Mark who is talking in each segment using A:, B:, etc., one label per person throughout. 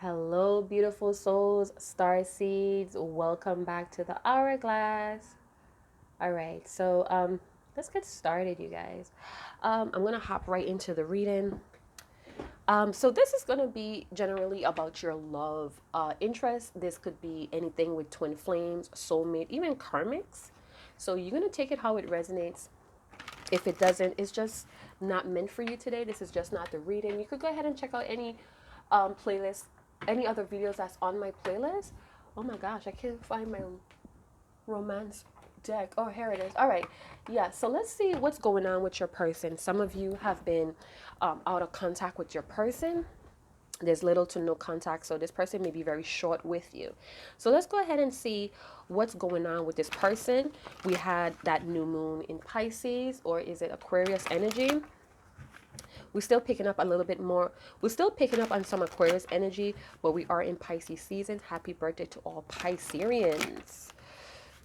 A: Hello, beautiful souls, star seeds. Welcome back to the hourglass. All right, so let's get started, you guys. I'm gonna hop right into the reading. So this is gonna be generally about your love interest. This could be anything with twin flames, soulmate, even karmics. So you're gonna take it how it resonates. If it doesn't, it's just not meant for you today. This is just not the reading. You could go ahead and check out any playlist, any other videos that's on my playlist. Oh my gosh, I can't find my romance deck. Oh, here it is. All right. Yeah, so let's see what's going on with your person. Some of you have been out of contact with your person. There's little to no contact, so this person may be very short with you. So let's go ahead and see what's going on with this person. We had that new moon in Pisces, or is it Aquarius energy? We're still picking up a little bit more. We're still picking up on some Aquarius energy, but we are in Pisces season. Happy birthday to all Pisceans.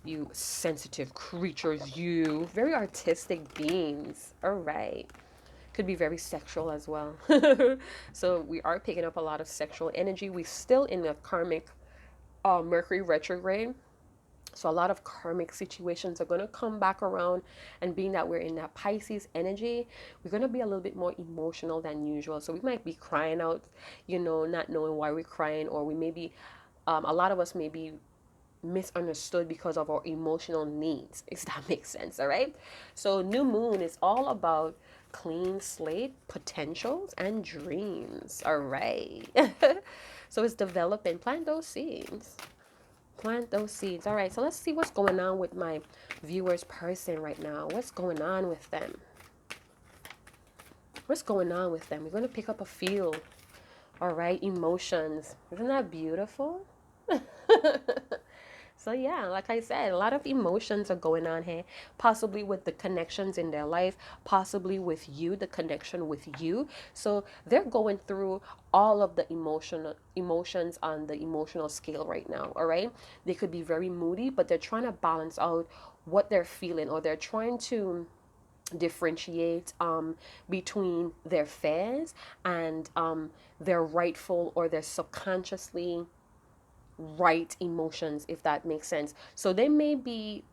A: You sensitive creatures, you very artistic beings. All right. Could be very sexual as well. So we are picking up a lot of sexual energy. We're still in the karmic Mercury retrograde. So a lot of karmic situations are going to come back around, and being that we're in that Pisces energy, we're going to be a little bit more emotional than usual. So we might be crying out, not knowing why we're crying, or we may be, a lot of us may be misunderstood because of our emotional needs, if that makes sense. All right. So new moon is all about clean slate, potentials, and dreams. All right. So it's developing. Plant those seeds. Plant those seeds. All right, so let's see what's going on with my viewers person right now. What's going on with them? What's going on with them? We're going to pick up a field. All right, emotions. Isn't that beautiful? So yeah, like I said, a lot of emotions are going on here, possibly with the connections in their life, possibly with you, the connection with you. So they're going through all of the emotions on the emotional scale right now, all right? They could be very moody, but they're trying to balance out what they're feeling, or they're trying to differentiate between their fears and their rightful or their subconsciously right emotions, if that makes sense. So they may be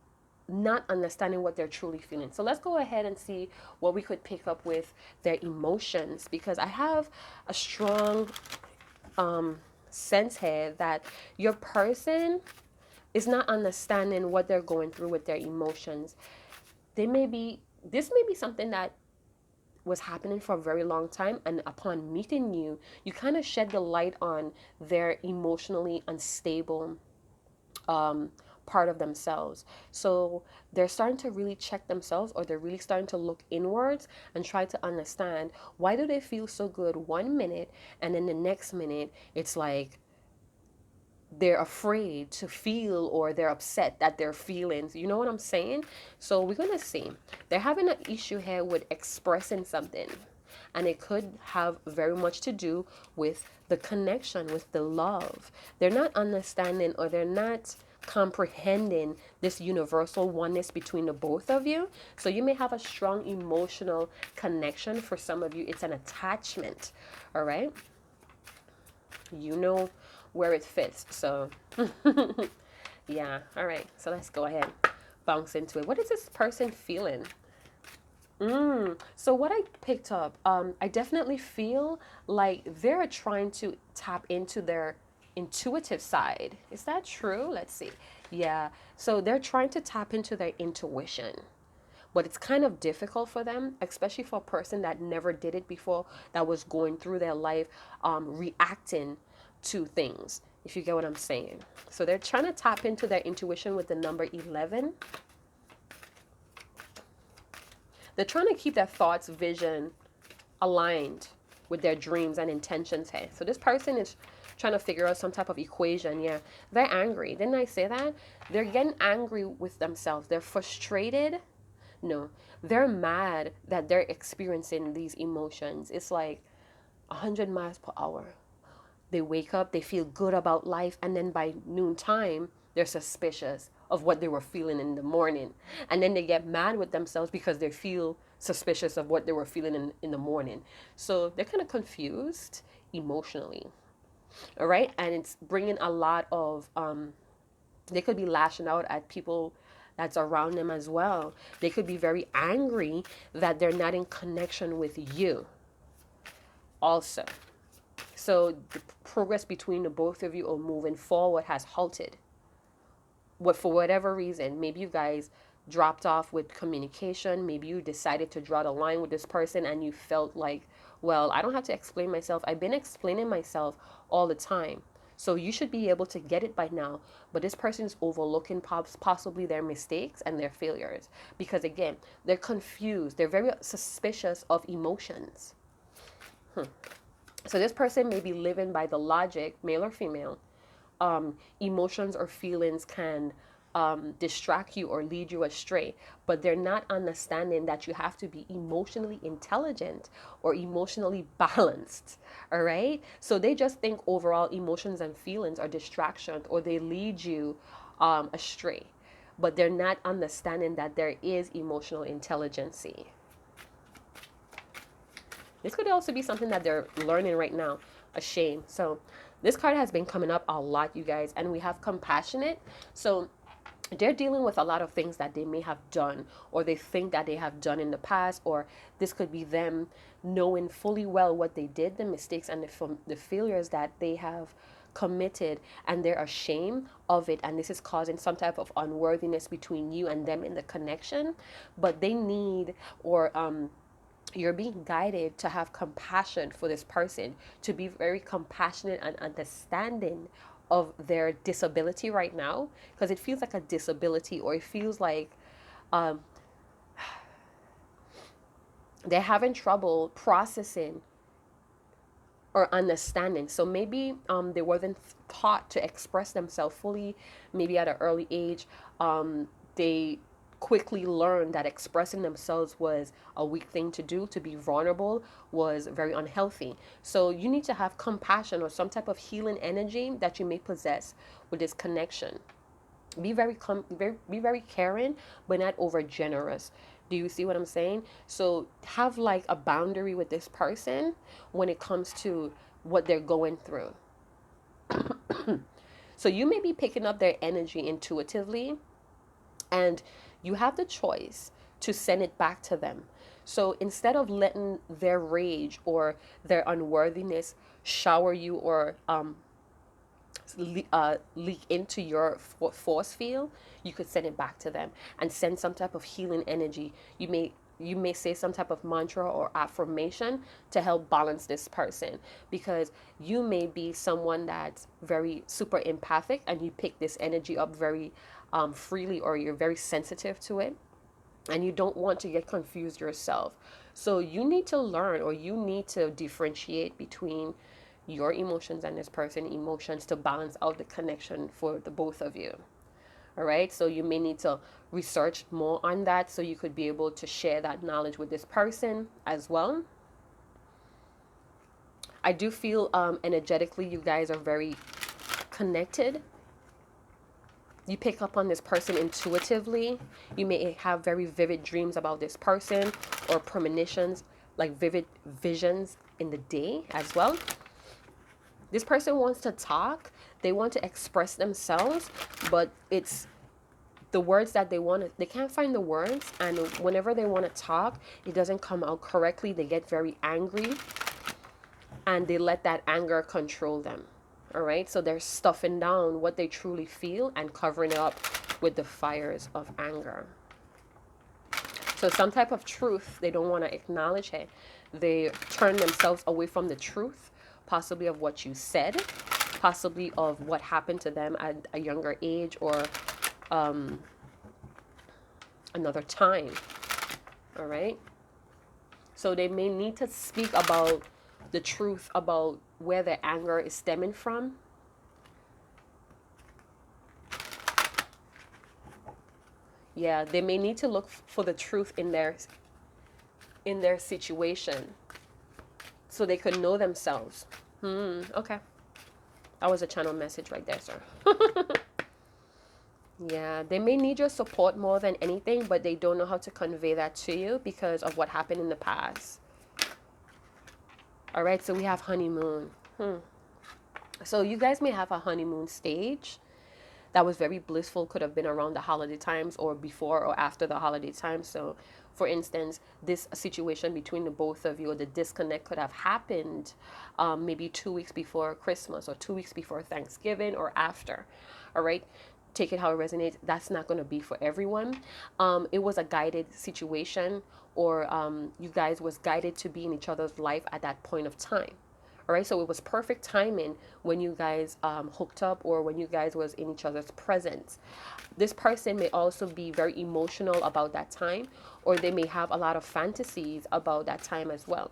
A: not understanding what they're truly feeling. So let's go ahead and see what we could pick up with their emotions, because I have a strong sense here that your person is not understanding what they're going through with their emotions. This may be something that was happening for a very long time, and upon meeting you, you kind of shed the light on their emotionally unstable part of themselves. So they're starting to really check themselves, or they're really starting to look inwards and try to understand, why do they feel so good one minute, and then the next minute it's like they're afraid to feel, or they're upset that they're feeling. You know what I'm saying? So we're going to see. They're having an issue here with expressing something. And it could have very much to do with the connection, with the love. They're not understanding, or they're not comprehending this universal oneness between the both of you. So you may have a strong emotional connection. For some of you, it's an attachment. All right. You know where it fits. So yeah. All right. So let's go ahead, bounce into it. What is this person feeling? So what I picked up, I definitely feel like they're trying to tap into their intuitive side. Is that true? Let's see. Yeah. So they're trying to tap into their intuition, but it's kind of difficult for them, especially for a person that never did it before, that was going through their life, reacting to things, if you get what I'm saying. So they're trying to tap into their intuition with the number 11. They're trying to keep their thoughts, vision aligned with their dreams and intentions here. So this person is trying to figure out some type of equation. Yeah, they're angry. Didn't I say that? They're getting angry with themselves. They're frustrated. No, they're mad that they're experiencing these emotions. It's like 100 miles per hour. They wake up, they feel good about life, and then by noontime, they're suspicious of what they were feeling in the morning. And then they get mad with themselves because they feel suspicious of what they were feeling in the morning. So they're kind of confused emotionally. All right. And it's bringing a lot of, they could be lashing out at people that's around them as well. They could be very angry that they're not in connection with you also. So the progress between the both of you or moving forward has halted. What, for whatever reason, maybe you guys dropped off with communication, maybe you decided to draw the line with this person and you felt like, well, I don't have to explain myself, I've been explaining myself all the time, so you should be able to get it by now. But this person is overlooking possibly their mistakes and their failures, because again, they're confused, they're very suspicious of emotions. So this person may be living by the logic, male or female, emotions or feelings can distract you or lead you astray, but they're not understanding that you have to be emotionally intelligent or emotionally balanced. All right, so they just think overall emotions and feelings are distractions or they lead you astray, but they're not understanding that there is emotional intelligence. This could also be something that they're learning right now, a shame. So this card has been coming up a lot, you guys, and we have compassionate. So they're dealing with a lot of things that they may have done or they think that they have done in the past, or this could be them knowing fully well what they did, the mistakes and the failures that they have committed, and they're ashamed of it, and this is causing some type of unworthiness between you and them in the connection. But they need, or you're being guided to have compassion for this person, to be very compassionate and understanding of their disability right now, because it feels like a disability, or it feels like they're having trouble processing or understanding. So maybe they wasn't taught to express themselves fully, maybe at an early age. They quickly learned that expressing themselves was a weak thing to do, to be vulnerable was very unhealthy. So you need to have compassion or some type of healing energy that you may possess with this connection. Be very caring, but not over generous. Do you see what I'm saying? So have like a boundary with this person when it comes to what they're going through. So you may be picking up their energy intuitively, and you have the choice to send it back to them. So instead of letting their rage or their unworthiness shower you or leak into your force field, you could send it back to them and send some type of healing energy. You may say some type of mantra or affirmation to help balance this person, because you may be someone that's very super empathic and you pick this energy up very freely, or you're very sensitive to it and you don't want to get confused yourself. So you need to learn, or you need to differentiate between your emotions and this person's emotions to balance out the connection for the both of you. All right, so you may need to research more on that so you could be able to share that knowledge with this person as well. I do feel energetically you guys are very connected. You pick up on this person intuitively. You may have very vivid dreams about this person, or premonitions, like vivid visions in the day as well. This person wants to talk, they want to express themselves, but it's the words that they can't find the words, and whenever they want to talk, it doesn't come out correctly. They get very angry and they let that anger control them. All right, so they're stuffing down what they truly feel and covering it up with the fires of anger. So some type of truth they don't want to acknowledge it. They turn themselves away from the truth, possibly of what you said, possibly of what happened to them at a younger age, or another time. All right, so they may need to speak about the truth about where their anger is stemming from. Yeah, they may need to look for the truth in their situation so they could know themselves. Okay, that was a channel message right there, sir. Yeah, they may need your support more than anything, but they don't know how to convey that to you because of what happened in the past. All right, so we have honeymoon. So you guys may have a honeymoon stage that was very blissful, could have been around the holiday times or before or after the holiday times. So for instance, this situation between the both of you, or the disconnect, could have happened maybe 2 weeks before Christmas or 2 weeks before Thanksgiving or after. All right, take it how it resonates. That's not going to be for everyone. It was a guided situation, or you guys was guided to be in each other's life at that point of time. All right, so it was perfect timing when you guys hooked up, or when you guys was in each other's presence. This person may also be very emotional about that time, or they may have a lot of fantasies about that time as well.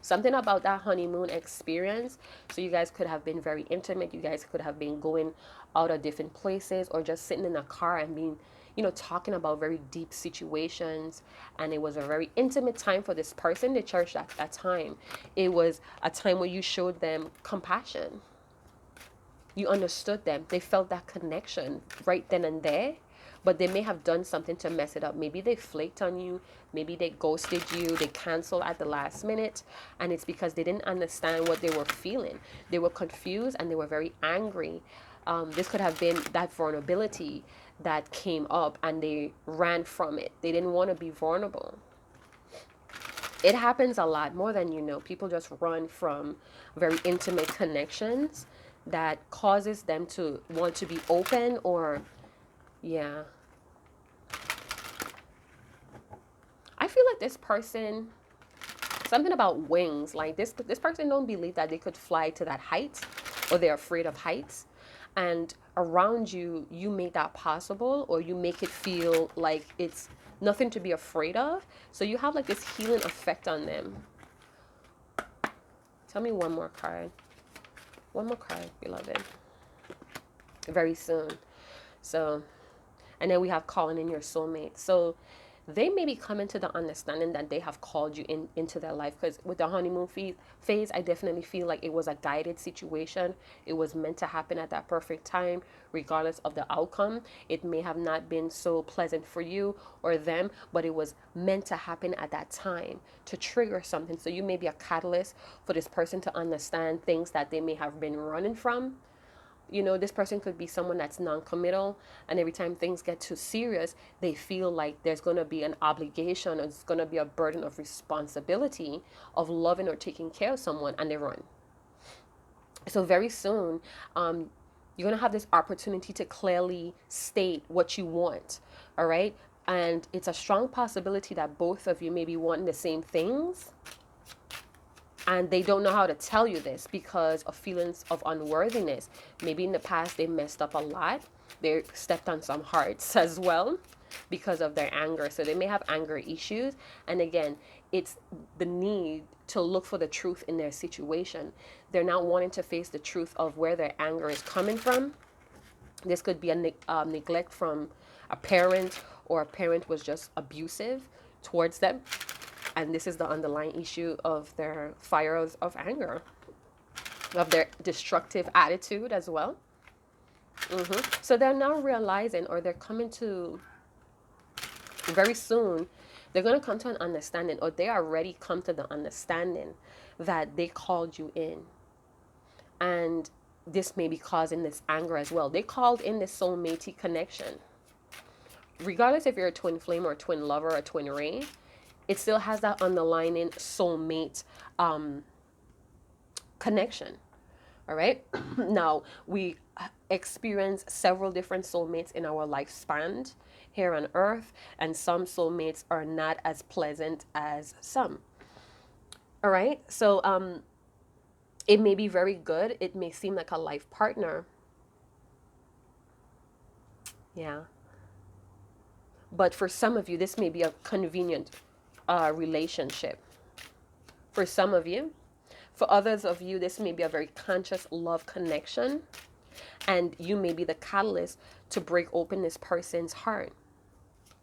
A: Something about that honeymoon experience. So you guys could have been very intimate. You guys could have been going out of different places, or just sitting in a car and being, talking about very deep situations. And it was a very intimate time for this person. The church at that time, it was a time where you showed them compassion. You understood them. They felt that connection right then and there. But they may have done something to mess it up. Maybe they flaked on you. Maybe they ghosted you. They canceled at the last minute. And it's because they didn't understand what they were feeling. They were confused and they were very angry. This could have been that vulnerability that came up, and they ran from it. They didn't want to be vulnerable. It happens a lot, more than you know. People just run from very intimate connections that causes them to want to be open, or yeah. I feel like this person, something about wings, like this person don't believe that they could fly to that height, or they're afraid of heights. And around you, you make that possible, or you make it feel like it's nothing to be afraid of. So you have like this healing effect on them. Tell me one more card. One more card, beloved. Very soon. So, and then we have calling in your soulmate. So they may be coming to the understanding that they have called you into their life. Because with the honeymoon phase, I definitely feel like it was a guided situation. It was meant to happen at that perfect time, regardless of the outcome. It may have not been so pleasant for you or them, but it was meant to happen at that time to trigger something. So you may be a catalyst for this person to understand things that they may have been running from. This person could be someone that's non-committal, and every time things get too serious, they feel like there's going to be an obligation, or it's going to be a burden of responsibility of loving or taking care of someone, and they run. So very soon, you're going to have this opportunity to clearly state what you want. All right. And it's a strong possibility that both of you may be wanting the same things, and they don't know how to tell you this because of feelings of unworthiness. Maybe in the past they messed up a lot. They stepped on some hearts as well because of their anger. So they may have anger issues. And again, it's the need to look for the truth in their situation. They're not wanting to face the truth of where their anger is coming from. This could be a neglect from a parent, or a parent was just abusive towards them. And this is the underlying issue of their fires of anger, of their destructive attitude as well. So they're now realizing, or they're coming to, very soon, they're going to come to an understanding, or they already come to the understanding that they called you in. And this may be causing this anger as well. They called in this soulmate connection. Regardless if you're a twin flame or a twin lover or a twin ray, it still has that underlying soulmate connection. All right. Now, we experience several different soulmates in our lifespan here on earth, and some soulmates are not as pleasant as some. All right. So it may be very good. It may seem like a life partner. Yeah. But for some of you, this may be a convenient relationship. For some of you. For others of you, this may be a very conscious love connection. And you may be the catalyst to break open this person's heart.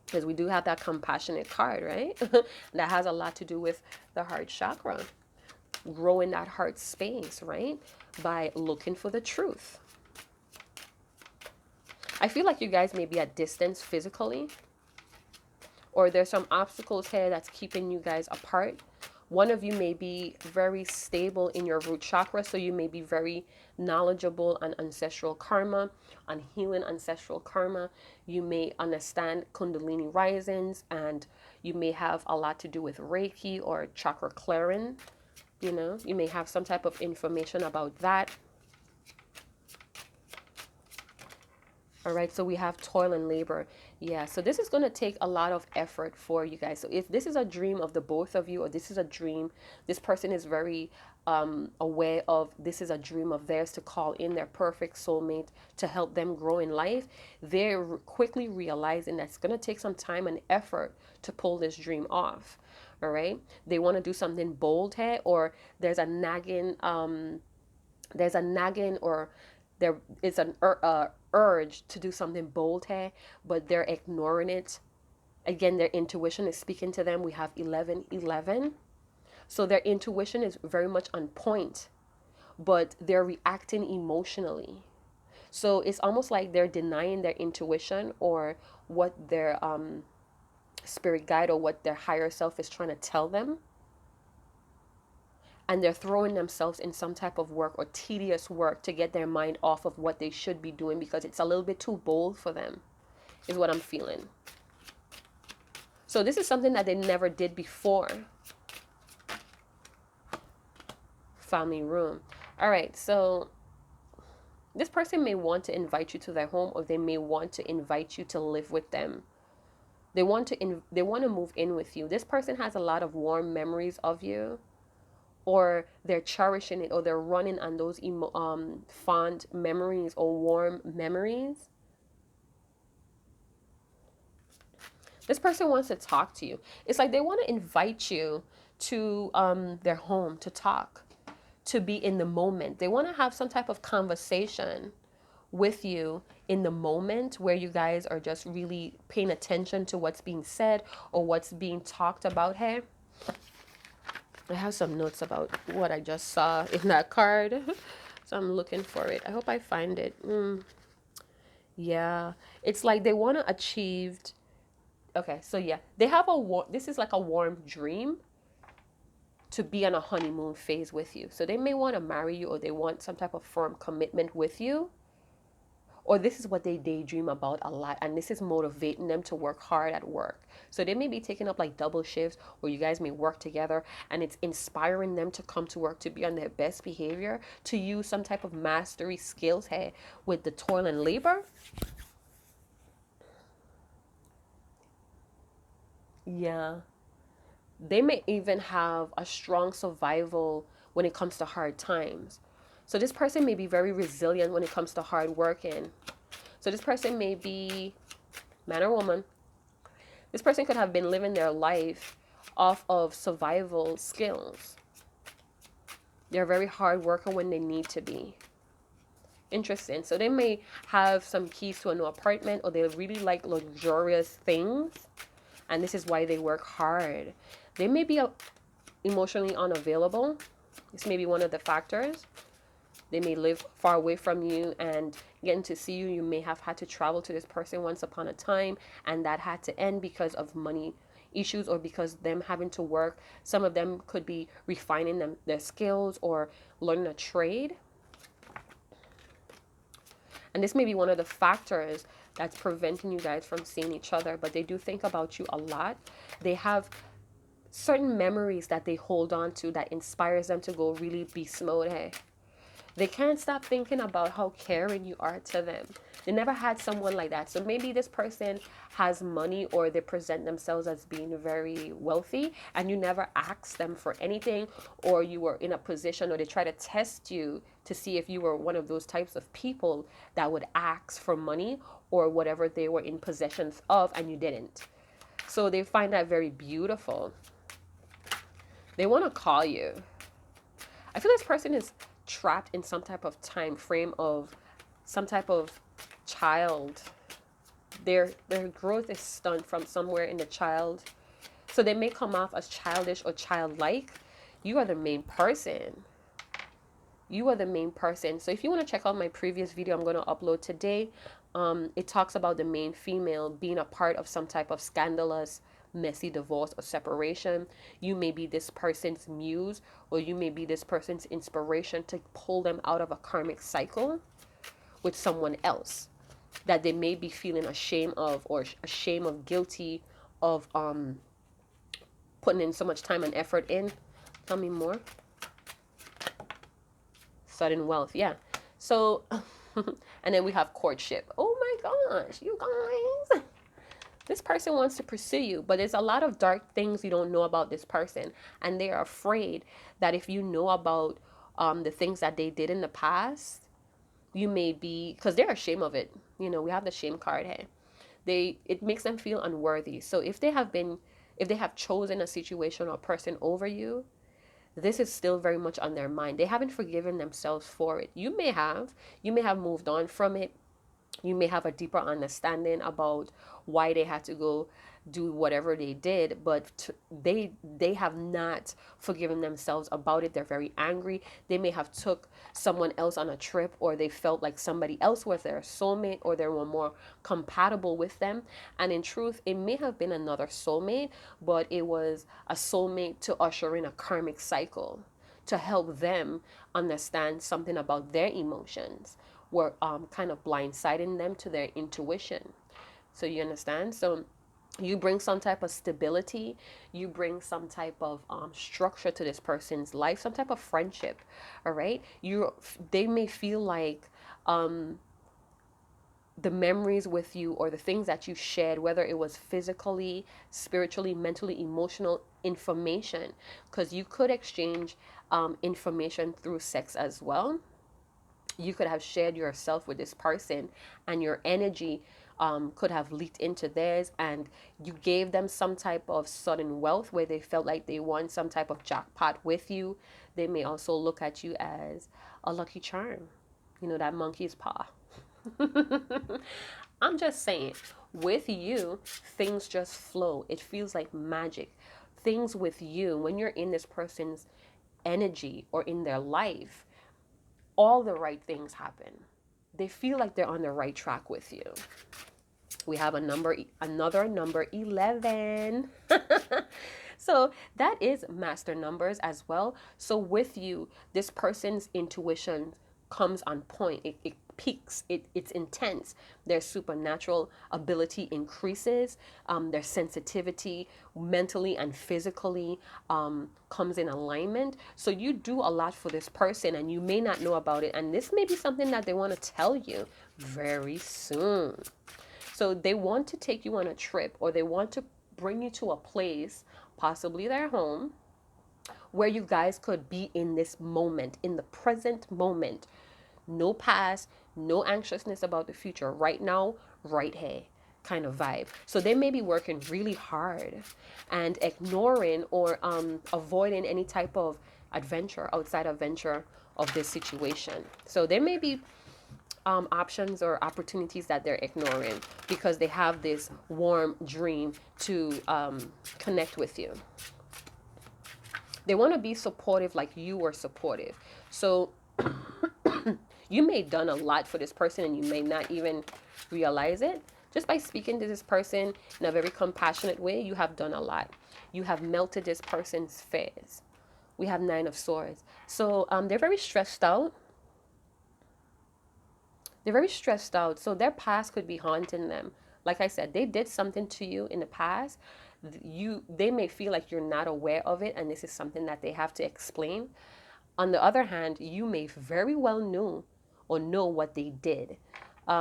A: Because we do have that compassionate card, right? That has a lot to do with the heart chakra. Growing that heart space, right? By looking for the truth. I feel like you guys may be at distance physically. Or there's some obstacles here that's keeping you guys apart. One of you may be very stable in your root chakra, so you may be very knowledgeable on ancestral karma, on healing ancestral karma. You may understand Kundalini risings, and you may have a lot to do with Reiki or chakra clearing. You know, you may have some type of information about that. All right, so we have toil and labor. Yeah, so this is going to take a lot of effort for you guys. So if this is a dream of the both of you, or this is a dream, this person is very aware of this is a dream of theirs to call in their perfect soulmate to help them grow in life. They're quickly realizing that it's going to take some time and effort to pull this dream off. All right, they want to do something bold here, or there's a nagging or there is an urge to do something bold here, but they're ignoring it. Again, their intuition is speaking to them. We have 1111. So their intuition is very much on point, but they're reacting emotionally. So it's almost like they're denying their intuition or what their spirit guide or what their higher self is trying to tell them. And they're throwing themselves in some type of work or tedious work to get their mind off of what they should be doing because it's a little bit too bold for them, is what I'm feeling. So this is something that they never did before. Family room. All right, so this person may want to invite you to their home, or they may want to invite you to live with them. They want to move in with you. This person has a lot of warm memories of you, or they're cherishing it, or they're running on those fond memories or warm memories. This person wants to talk to you. It's like they want to invite you to their home to talk, to be in the moment. They want to have some type of conversation with you in the moment where you guys are just really paying attention to what's being said or what's being talked about here. I have some notes about what I just saw in that card. So I'm looking for it. I hope I find it. Yeah. It's like they want to achieve. Okay, so yeah. They have this is like a warm dream to be on a honeymoon phase with you. So they may want to marry you, or they want some type of firm commitment with you. Or this is what they daydream about a lot, and this is motivating them to work hard at work. So they may be taking up like double shifts, or you guys may work together, and it's inspiring them to come to work to be on their best behavior, to use some type of mastery skills here with the toil and labor. Yeah. They may even have a strong survival when it comes to hard times. So this person may be very resilient when it comes to hard working. So this person may be man or woman. This person could have been living their life off of survival skills. They're a very hard worker when they need to be. Interesting. So they may have some keys to a new apartment, or they really like luxurious things, and this is why they work hard. They may be emotionally unavailable. This may be one of the factors. They may live far away from you, and getting to see you, you may have had to travel to this person once upon a time, and that had to end because of money issues or because them having to work. Some of them could be refining their skills or learning a trade. And this may be one of the factors that's preventing you guys from seeing each other, but they do think about you a lot. They have certain memories that they hold on to that inspires them to go really beast mode. Hey, they can't stop thinking about how caring you are to them. They never had someone like that. So maybe this person has money, or they present themselves as being very wealthy, and you never asked them for anything, or you were in a position, or they try to test you to see if you were one of those types of people that would ask for money or whatever they were in possession of, and you didn't. So they find that very beautiful. They want to call you. I feel this person is trapped in some type of time frame of some type of child. Their growth is stunted from somewhere in the child. So they may come off as childish or childlike. You are the main person. You are the main person. So if you want to check out my previous video I'm going to upload today, it talks about the main female being a part of some type of scandalous messy divorce or separation. You may be this person's muse, or you may be this person's inspiration to pull them out of a karmic cycle with someone else that they may be feeling ashamed of, or ashamed of, guilty of putting in so much time and effort in. Tell me more. Sudden wealth, yeah. So and then we have courtship. Oh my gosh, you guys, this person wants to pursue you, but there's a lot of dark things you don't know about this person, and they are afraid that if you know about the things that they did in the past, you may be, because they're ashamed of it. You know, we have the shame card here. It makes them feel unworthy. So if they have chosen a situation or person over you, this is still very much on their mind. They haven't forgiven themselves for it. You may have moved on from it. You may have a deeper understanding about why they had to go do whatever they did, but they have not forgiven themselves about it. They're very angry. They may have took someone else on a trip, or they felt like somebody else was their soulmate, or they were more compatible with them. And in truth, it may have been another soulmate, but it was a soulmate to usher in a karmic cycle, to help them understand something about their emotions, were kind of blindsiding them to their intuition. So you understand? So you bring some type of stability, you bring some type of structure to this person's life, some type of friendship. All right, they may feel like the memories with you, or the things that you shared, whether it was physically, spiritually, mentally, emotional information, because you could exchange information through sex as well. You could have shared yourself with this person, and your energy could have leaked into theirs, and you gave them some type of sudden wealth where they felt like they won some type of jackpot with you. They may also look at you as a lucky charm, you know, that monkey's paw. I'm just saying, with you, things just flow. It feels like magic. Things with you, when you're in this person's energy or in their life, all the right things happen. They feel like they're on the right track with you. We have another number 11. So that is master numbers as well. So with you, this person's intuition comes on point. It peaks. It's intense. Their supernatural ability increases. Their sensitivity mentally and physically comes in alignment. So you do a lot for this person, and you may not know about it. And this may be something that they want to tell you very soon. So they want to take you on a trip, or they want to bring you to a place, possibly their home, where you guys could be in this moment, in the present moment. No past, no anxiousness about the future. Right now, right here kind of vibe. So they may be working really hard and ignoring or avoiding any type of outside adventure of this situation. So there may be options or opportunities that they're ignoring because they have this warm dream to connect with you. They want to be supportive like you were supportive. So you may have done a lot for this person, and you may not even realize it. Just by speaking to this person in a very compassionate way, you have done a lot. You have melted this person's fears. We have 9 of Swords. So they're very stressed out. They're very stressed out. So their past could be haunting them. Like I said, they did something to you in the past. They may feel like you're not aware of it, and this is something that they have to explain. On the other hand, you may very well know what they did.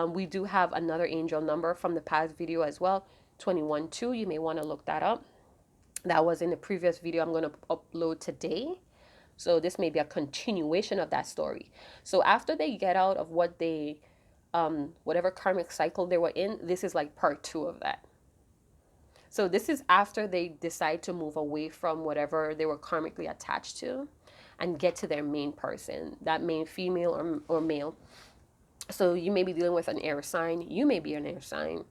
A: We do have another angel number from the past video as well, 21-2. You may want to look that up. That was in the previous video I'm going to upload today. So this may be a continuation of that story. So after they get out of whatever karmic cycle they were in, this is like part 2 of that. So this is after they decide to move away from whatever they were karmically attached to and get to their main person, that main female or male. So you may be dealing with an air sign. You may be an air sign.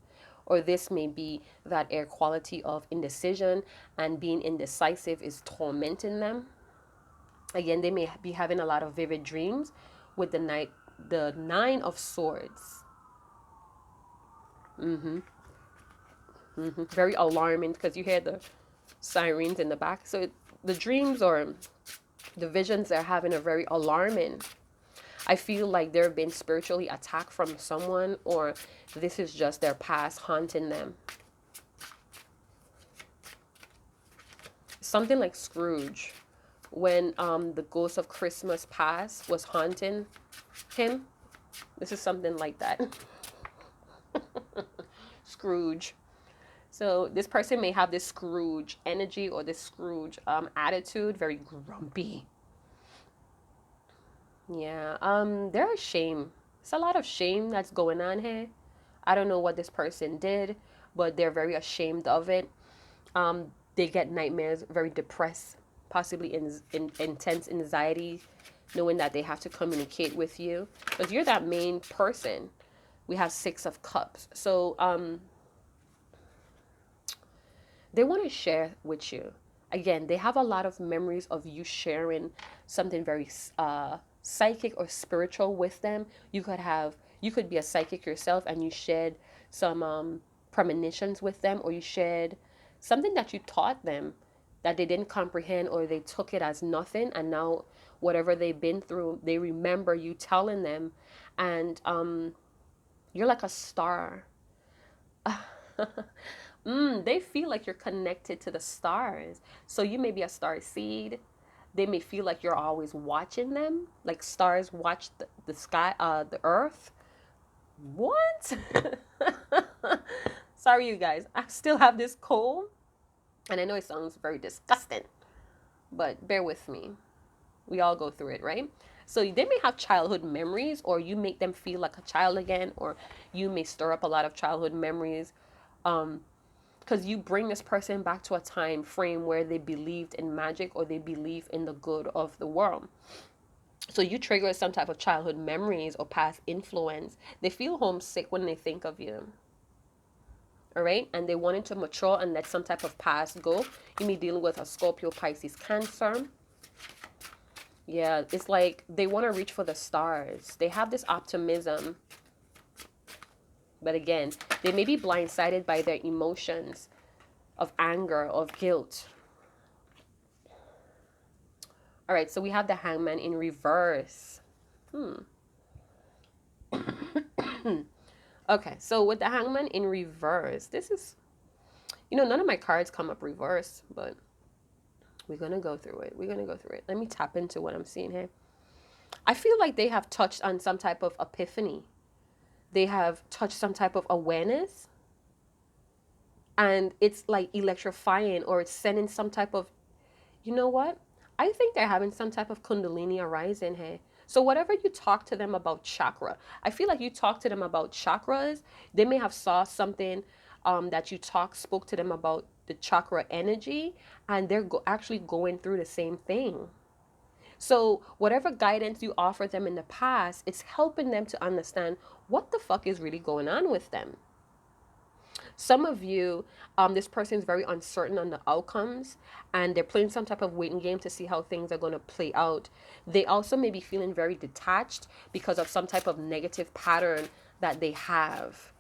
A: Or this may be that air quality of indecision, and being indecisive is tormenting them. Again, they may be having a lot of vivid dreams with the 9 of Swords. Very alarming because you hear the sirens in the back. So the dreams or the visions they're having are very alarming. I feel like they're being spiritually attacked from someone, or this is just their past haunting them. Something like Scrooge, when the ghost of Christmas past was haunting him. This is something like that. Scrooge. So this person may have this Scrooge energy or this Scrooge attitude, very grumpy. Yeah, they're ashamed. It's a lot of shame that's going on here. I don't know what this person did, but they're very ashamed of it. They get nightmares, very depressed, possibly in intense anxiety, knowing that they have to communicate with you. Because you're that main person. We have Six of Cups. So they want to share with you. Again, they have a lot of memories of you sharing something very psychic or spiritual with them. You could be a psychic yourself and you shared some premonitions with them, or you shared something that you taught them that they didn't comprehend, or they took it as nothing, and now whatever they've been through, they remember you telling them, and you're like a star. They feel like you're connected to the stars. So you may be a star seed. They may feel like you're always watching them, like stars watch the sky, the earth. What? Sorry, you guys. I still have this cold, and I know it sounds very disgusting, but bear with me. We all go through it, right? So they may have childhood memories, or you make them feel like a child again, or you may stir up a lot of childhood memories. Because you bring this person back to a time frame where they believed in magic, or they believe in the good of the world. So you trigger some type of childhood memories or past influence. They feel homesick when they think of you. All right. And they wanted to mature and let some type of past go. You may be dealing with a Scorpio, Pisces, Cancer. Yeah, it's like they want to reach for the stars. They have this optimism. But again, they may be blindsided by their emotions of anger, of guilt. All right, so we have the Hangman in reverse. Okay, so with the Hangman in reverse, this is, none of my cards come up reverse, but we're going to go through it. We're going to go through it. Let me tap into what I'm seeing here. I feel like they have touched on some type of epiphany. They have touched some type of awareness. And it's like electrifying, or it's sending some type of, you know what? I think they're having some type of Kundalini arising here. So whatever you talk to them about chakra, I feel like you talk to them about chakras. They may have saw something that you spoke to them about the chakra energy, and they're actually going through the same thing. So whatever guidance you offered them in the past, it's helping them to understand what the fuck is really going on with them. Some of you, this person is very uncertain on the outcomes, and they're playing some type of waiting game to see how things are going to play out. They also may be feeling very detached because of some type of negative pattern that they have.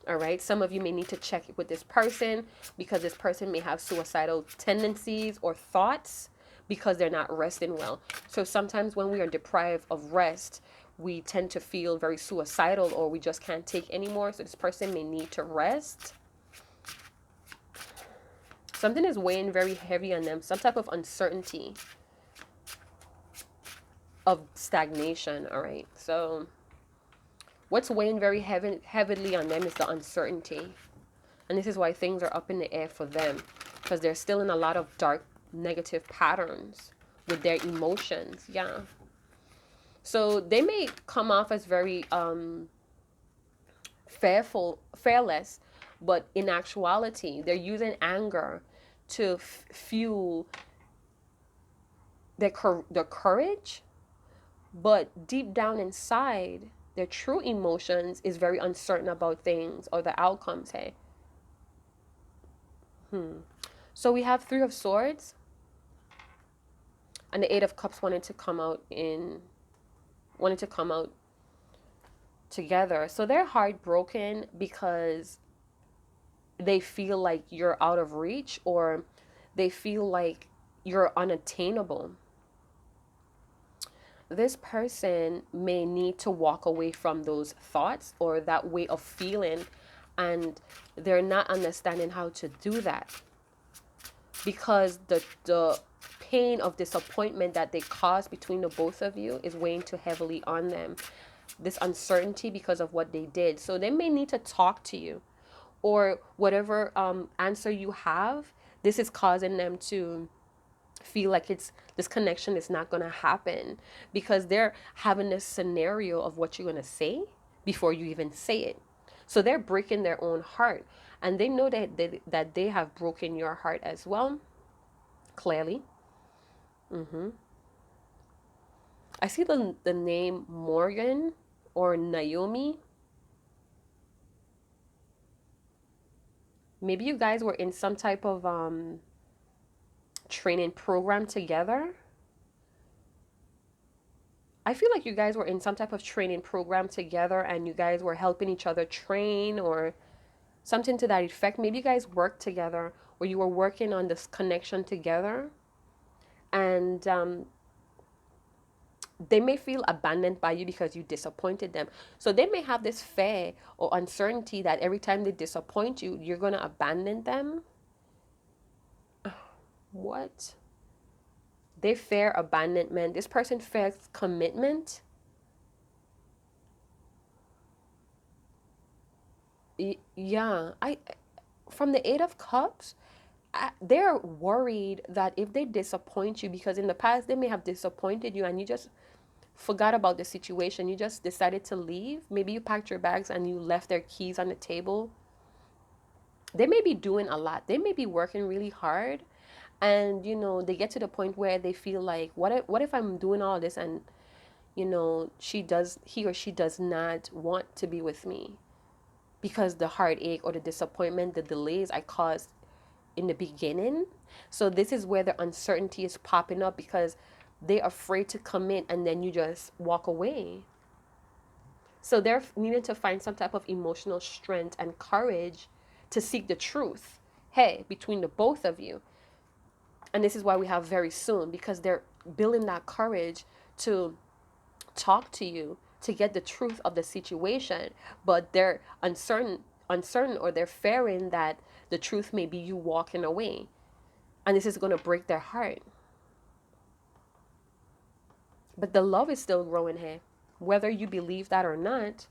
A: All right. Some of you may need to check with this person, because this person may have suicidal tendencies or thoughts because they're not resting well. So sometimes when we are deprived of rest, we tend to feel very suicidal, or we just can't take anymore. So this person may need to rest. Something is weighing very heavy on them. Some type of uncertainty, of stagnation. All right. So what's weighing very heavily on them is the uncertainty. And this is why things are up in the air for them, because they're still in a lot of dark, negative patterns with their emotions. Yeah. So they may come off as very fearless, but in actuality, they're using anger to fuel their courage. But deep down inside, their true emotions is very uncertain about things or the outcomes. Hey. So we have Three of Swords, and the Eight of Cups wanted to come out together. So they're heartbroken because they feel like you're out of reach, or they feel like you're unattainable. This person may need to walk away from those thoughts or that way of feeling, and they're not understanding how to do that because the pain of disappointment that they cause between the both of you is weighing too heavily on them. This uncertainty because of what they did. So they may need to talk to you, or whatever answer you have, this is causing them to feel like this connection is not going to happen because they're having this scenario of what you're going to say before you even say it. So they're breaking their own heart, and they know that they have broken your heart as well, clearly. I see the name Morgan or Naomi. Maybe you guys were in some type of training program together. I feel like you guys were in some type of training program together and you guys were helping each other train or something to that effect. Maybe you guys worked together or you were working on this connection together, and they may feel abandoned by you because you disappointed them. So they may have this fear or uncertainty that every time they disappoint you, you're going to abandon them. What? They fear abandonment. This person fears commitment. Yeah, I from the Eight of Cups, they're worried that if they disappoint you, because in the past they may have disappointed you and you just forgot about the situation, you just decided to leave. Maybe you packed your bags and you left their keys on the table. They may be doing a lot. They may be working really hard, and they get to the point where they feel like, what if I'm doing all this and he or she does not want to be with me because the heartache or the disappointment, the delays I caused in the beginning. So this is where the uncertainty is popping up because they're afraid to commit and then you just walk away. So they're needing to find some type of emotional strength and courage to seek the truth, hey, between the both of you. And this is why we have very soon, because they're building that courage to talk to you, to get the truth of the situation, but they're uncertain, or they're fearing that the truth may be you walking away, and this is going to break their heart. But the love is still growing here, whether you believe that or not.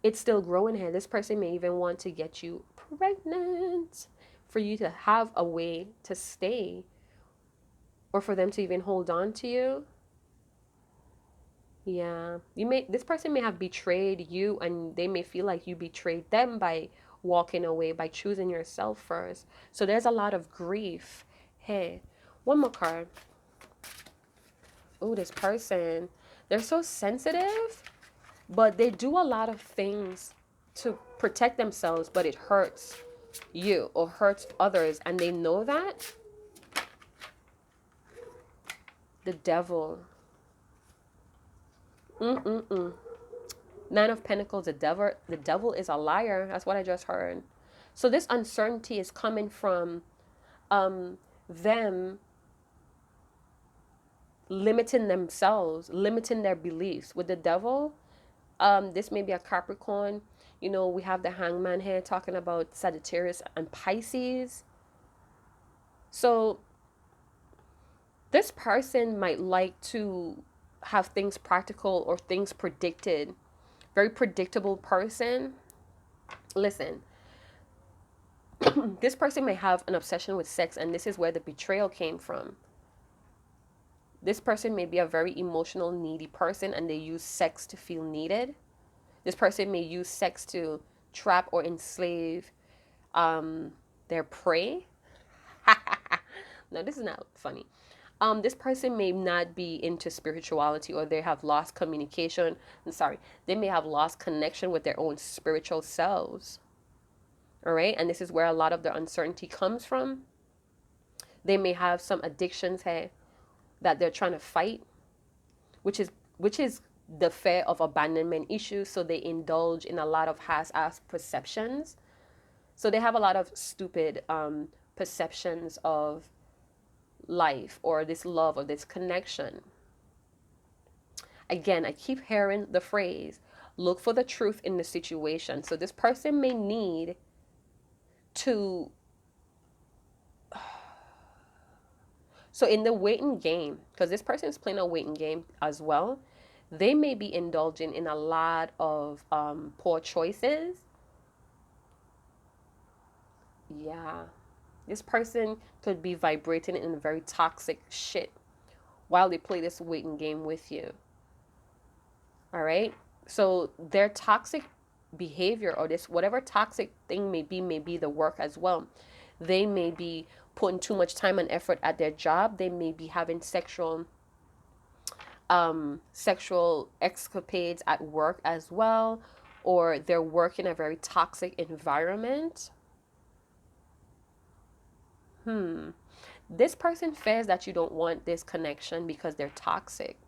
A: It's still growing here. This person may even want to get you pregnant for you to have a way to stay, or for them to even hold on to you. Yeah, this person may have betrayed you, and they may feel like you betrayed them by walking away, by choosing yourself first. So there's a lot of grief. Hey, one more card. Oh, this person, they're so sensitive, but they do a lot of things to protect themselves, but it hurts you or hurts others, and they know that. The devil. Nine of Pentacles, the devil is a liar. That's what I just heard. So this uncertainty is coming from them limiting themselves, limiting their beliefs. With the devil, this may be a Capricorn. We have the Hangman here talking about Sagittarius and Pisces. So this person might like to have things practical or things predicted. Very predictable person. Listen, this person may have an obsession with sex, and this is where the betrayal came from. This person may be a very emotional, needy person, and they use sex to feel needed. This person may use sex to trap or enslave their prey. No, this is not funny. This person may not be into spirituality, or they have lost communication. They may have lost connection with their own spiritual selves. All right, and this is where a lot of the uncertainty comes from. They may have some addictions here that they're trying to fight, which is the fear of abandonment issues. So they indulge in a lot of half-assed perceptions. So they have a lot of stupid perceptions of life or this love or this connection. Again, I keep hearing the phrase, look for the truth in the situation. So this person may need to, so in the waiting game, because this person is playing a waiting game as well, they may be indulging in a lot of poor choices. Yeah. This person could be vibrating in very toxic shit while they play this waiting game with you. All right. So their toxic behavior or this whatever toxic thing may be the work as well. They may be putting too much time and effort at their job. They may be having sexual escapades at work as well, or they're working in a very toxic environment. This person fears that you don't want this connection because they're toxic.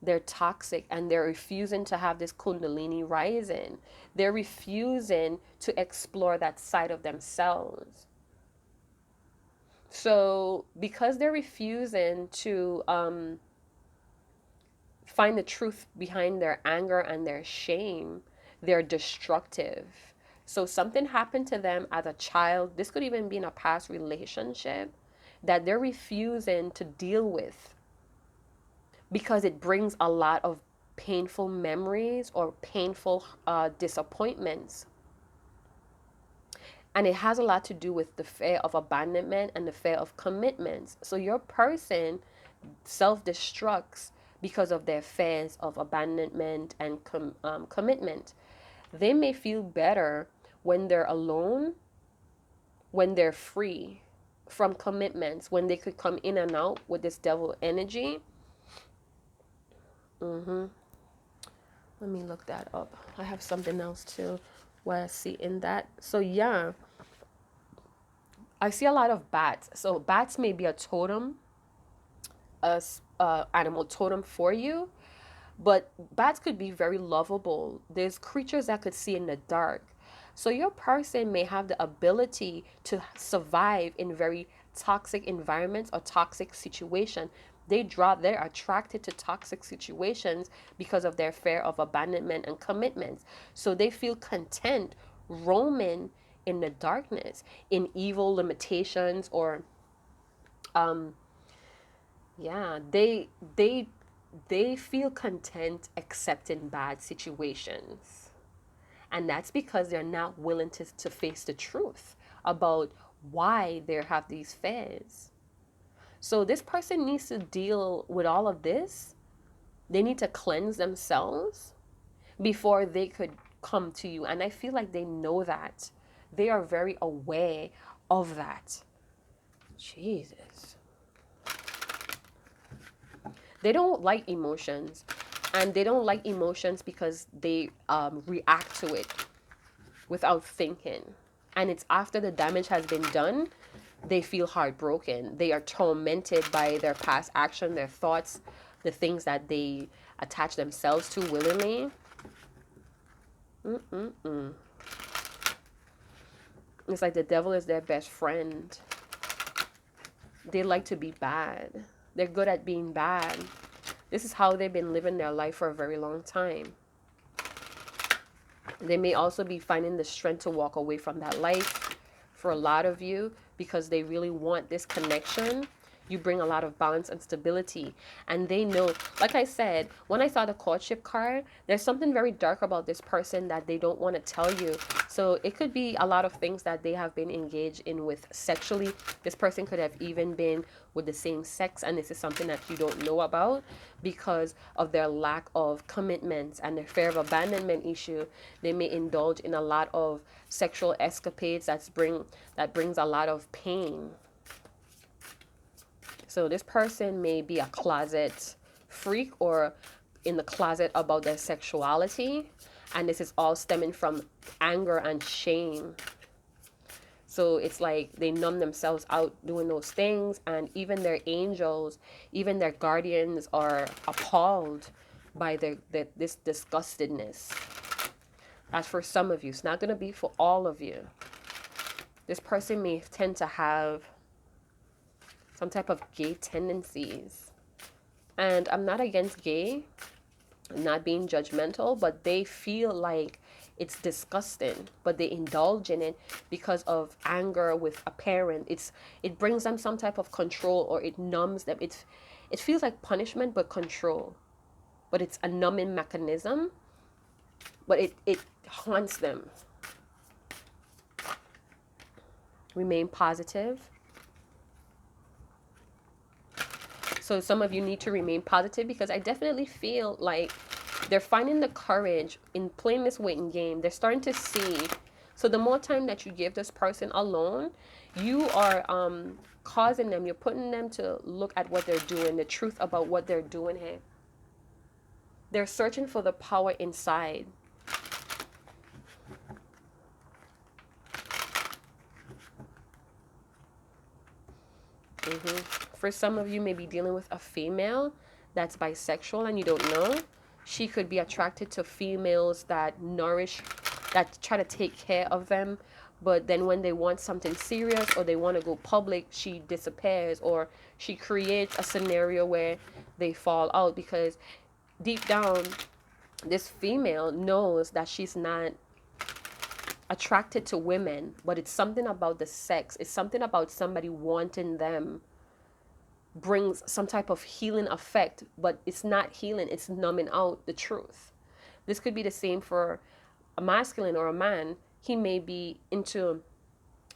A: They're toxic and they're refusing to have this kundalini rising. They're refusing to explore that side of themselves. So because they're refusing to find the truth behind their anger and their shame, they're destructive. So something happened to them as a child. This could even be in a past relationship that they're refusing to deal with because it brings a lot of painful memories or painful disappointments. And it has a lot to do with the fear of abandonment and the fear of commitments. So your person self-destructs because of their fears of abandonment and commitment. They may feel better when they're alone, when they're free from commitments, when they could come in and out with this devil energy. Let me look that up. I have something else too what I see in that. So yeah, I see a lot of bats. So bats may be a totem, a animal totem for you, but bats could be very lovable. There's creatures that could see in the dark. So your person may have the ability to survive in very toxic environments or toxic situations. They're attracted to toxic situations because of their fear of abandonment and commitments. So they feel content roaming in the darkness, in evil limitations, or yeah, they feel content accepting bad situations. And that's because they're not willing to face the truth about why they have these fears. So this person needs to deal with all of this. They need to cleanse themselves before they could come to you. And I feel like they know that. They are very aware of that. Jesus. They don't like emotions. And they don't like emotions because they react to it without thinking. And it's after the damage has been done, they feel heartbroken. They are tormented by their past action, their thoughts, the things that they attach themselves to willingly. It's like the devil is their best friend. They like to be bad. They're good at being bad. This is how they've been living their life for a very long time. They may also be finding the strength to walk away from that life for a lot of you because they really want this connection. You bring a lot of balance and stability. And they know, like I said, when I saw the courtship card, there's something very dark about this person that they don't want to tell you. So it could be a lot of things that they have been engaged in with sexually. This person could have even been with the same sex, and this is something that you don't know about because of their lack of commitments and their fear of abandonment issue. They may indulge in a lot of sexual escapades that brings a lot of pain. So this person may be a closet freak or in the closet about their sexuality. And this is all stemming from anger and shame. So it's like they numb themselves out doing those things. And even their angels, even their guardians are appalled by this disgustedness. That's for some of you. It's not going to be for all of you. This person may tend to have some type of gay tendencies. And I'm not against gay, I'm not being judgmental, but they feel like it's disgusting, but they indulge in it because of anger with a parent. It brings them some type of control, or it numbs them. It feels like punishment but control. But it's a numbing mechanism, but it haunts them. Remain positive. So some of you need to remain positive, because I definitely feel like they're finding the courage in playing this waiting game. They're starting to see. So the more time that you give this person alone, you are causing them, you're putting them to look at what they're doing, the truth about what they're doing here. They're searching for the power inside. For some of you, may be dealing with a female that's bisexual and you don't know. She could be attracted to females that nourish, that try to take care of them. But then when they want something serious or they want to go public, she disappears, or she creates a scenario where they fall out, because deep down, this female knows that she's not attracted to women, but it's something about the sex. It's something about somebody wanting them brings some type of healing effect, but it's not healing, it's numbing out the truth. This could be the same for a masculine or a man. He may be into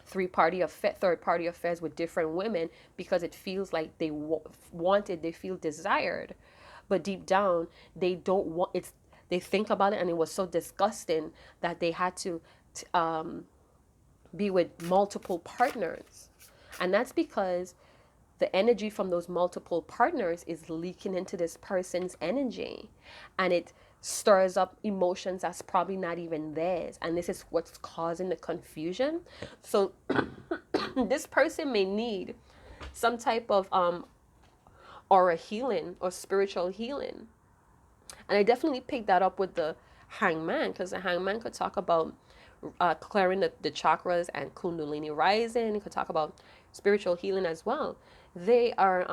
A: third party affairs with different women because it feels like they wanted, they feel desired, but deep down they don't want it. They think about it and it was so disgusting that they had to be with multiple partners. And that's because the energy from those multiple partners is leaking into this person's energy, and it stirs up emotions that's probably not even theirs, and this is what's causing the confusion. So this person may need some type of aura healing or spiritual healing. And I definitely picked that up with the hangman, because the hangman could talk about clearing the chakras and kundalini rising. It could talk about spiritual healing as well. They are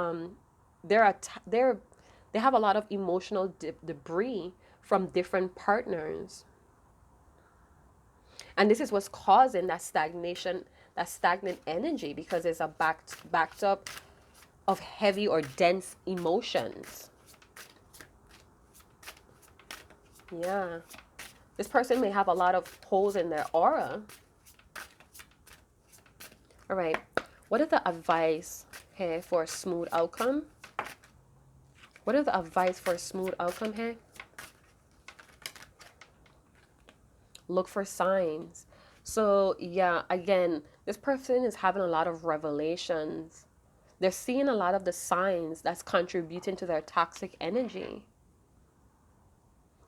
A: they have a lot of emotional debris from different partners, and this is what's causing that stagnation, that stagnant energy, because there's a backed up of heavy or dense emotions. Yeah, this person may have a lot of holes in their aura. All right, what are the advice here for a smooth outcome? What are the advice for a smooth outcome here? Look for signs. So yeah, again, this person is having a lot of revelations. They're seeing a lot of the signs that's contributing to their toxic energy.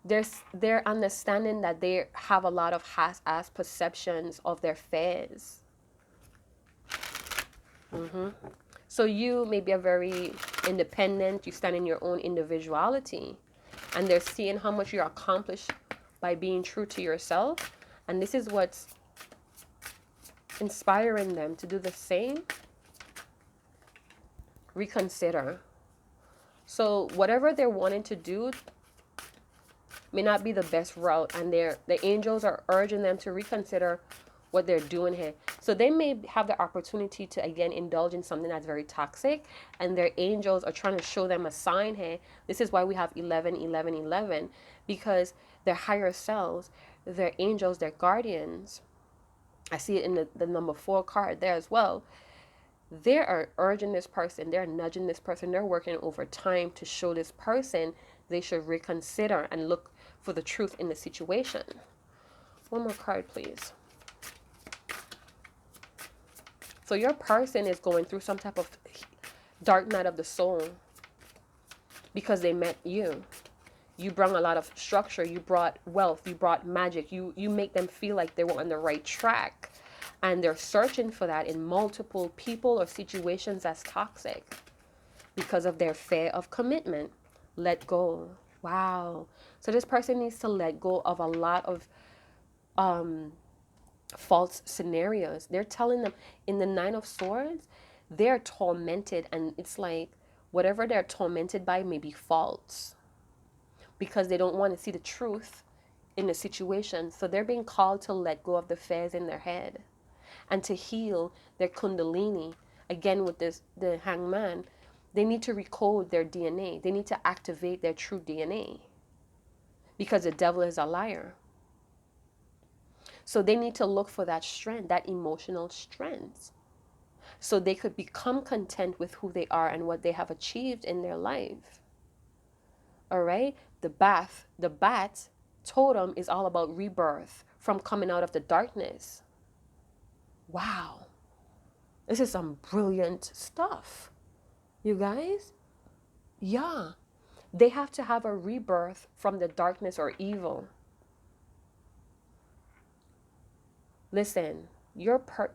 A: They're understanding that they have a lot of half-ass perceptions of their fears. So you may be a very independent, you stand in your own individuality, and they're seeing how much you accomplish by being true to yourself, and this is what's inspiring them to do the same. Reconsider. So whatever they're wanting to do may not be the best route, and the angels are urging them to reconsider what they're doing here. So they may have the opportunity to again indulge in something that's very toxic, and their angels are trying to show them a sign here. This is why we have 11 11 11, because their higher selves, their angels, their guardians, I see it in the number 4 card there as well. They are urging this person, they're nudging this person, they're working overtime to show this person they should reconsider and look for the truth in the situation. One more card, please. So your person is going through some type of dark night of the soul because they met you. You brought a lot of structure, you brought wealth, you brought magic, you make them feel like they were on the right track. And they're searching for that in multiple people or situations that's toxic because of their fear of commitment. Let go. Wow. So this person needs to let go of a lot of false scenarios. They're telling them in the Nine of Swords, they're tormented, and it's like whatever they're tormented by may be false because they don't want to see the truth in the situation. So they're being called to let go of the fears in their head and to heal their kundalini. Again, with this, the hangman, they need to recode their DNA. They need to activate their true DNA because the devil is a liar. So they need to look for that strength, that emotional strength, so they could become content with who they are and what they have achieved in their life. All right? The bat totem is all about rebirth from coming out of the darkness. Wow. This is some brilliant stuff, you guys. Yeah. They have to have a rebirth from the darkness or evil. Listen,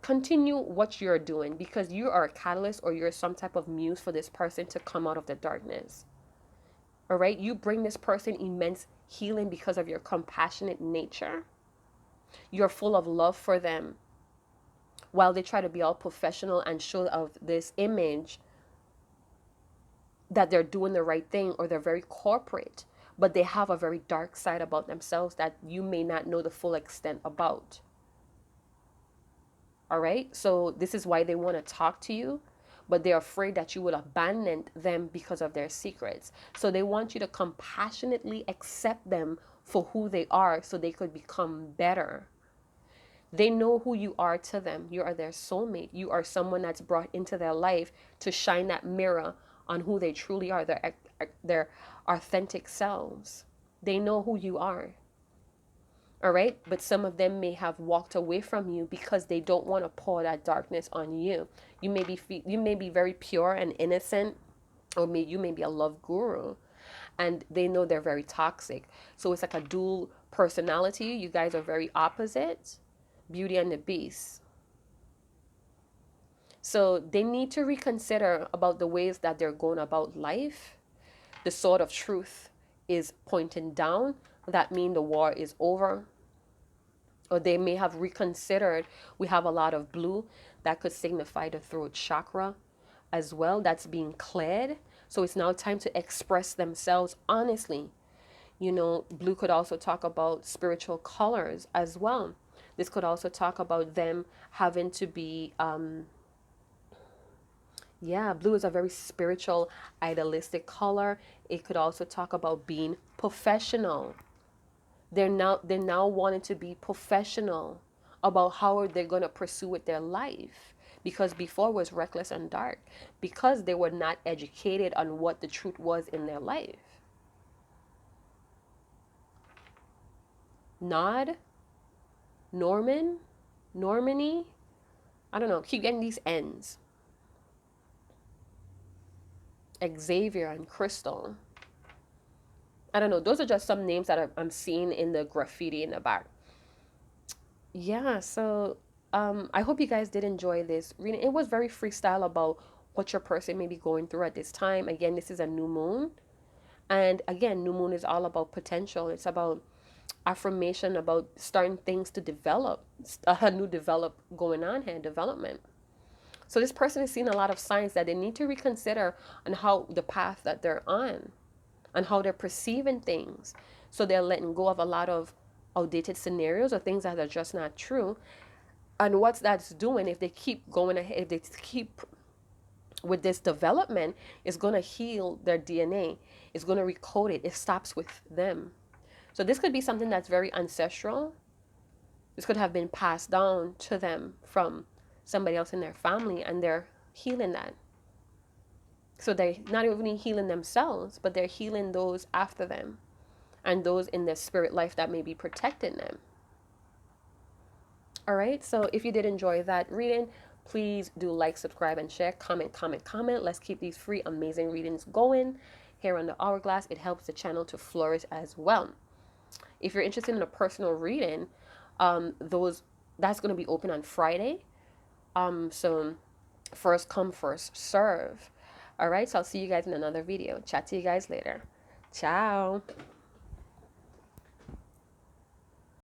A: continue what you're doing because you are a catalyst or you're some type of muse for this person to come out of the darkness. All right? You bring this person immense healing because of your compassionate nature. You're full of love for them. While they try to be all professional and show of this image that they're doing the right thing or they're very corporate, but they have a very dark side about themselves that you may not know the full extent about. All right? So this is why they want to talk to you, but they're afraid that you will abandon them because of their secrets. So they want you to compassionately accept them for who they are so they could become better. They know who you are to them. You are their soulmate. You are someone that's brought into their life to shine that mirror on who they truly are, their authentic selves. They know who you are. All right? But some of them may have walked away from you because they don't want to pour that darkness on you. You may be very pure and innocent, or you may be a love guru, and they know they're very toxic. So it's like a dual personality. You guys are very opposite. Beauty and the Beast. So they need to reconsider about the ways that they're going about life. The sword of truth is pointing down. That means the war is over. Or they may have reconsidered. We have a lot of blue that could signify the throat chakra as well. That's being cleared. So it's now time to express themselves honestly. You know, blue could also talk about spiritual colors as well. This could also talk about them having to be, blue is a very spiritual, idealistic color. It could also talk about being professional. They're now wanting to be professional about how they're going to pursue with their life. Because before was reckless and dark. Because they were not educated on what the truth was in their life. Nod. Normany, I don't know, keep getting these N's. Xavier and Crystal. I don't know, those are just some names that I'm seeing in the graffiti in the back. Yeah, so I hope you guys did enjoy this reading. It was very freestyle about what your person may be going through at this time. Again, this is a new moon. And again, new moon is all about potential. It's about affirmation, about starting things to develop, a new going on here, development. So this person is seeing a lot of signs that they need to reconsider on how the path that they're on and how they're perceiving things. So they're letting go of a lot of outdated scenarios or things that are just not true. And what that's doing, if they keep going ahead, if they keep with this development, is going to heal their DNA. It's going to recode it. It stops with them. So this could be something that's very ancestral. This could have been passed down to them from somebody else in their family, and they're healing that. So they're not only healing themselves, but they're healing those after them and those in their spirit life that may be protecting them. All right, so if you did enjoy that reading, please do like, subscribe, and share. Comment. Let's keep these free, amazing readings going here on the Hourglass. It helps the channel to flourish as well. If you're interested in a personal reading, that's going to be open on Friday. So first come, first serve. All right, so I'll see you guys in another video. Chat to you guys later. Ciao.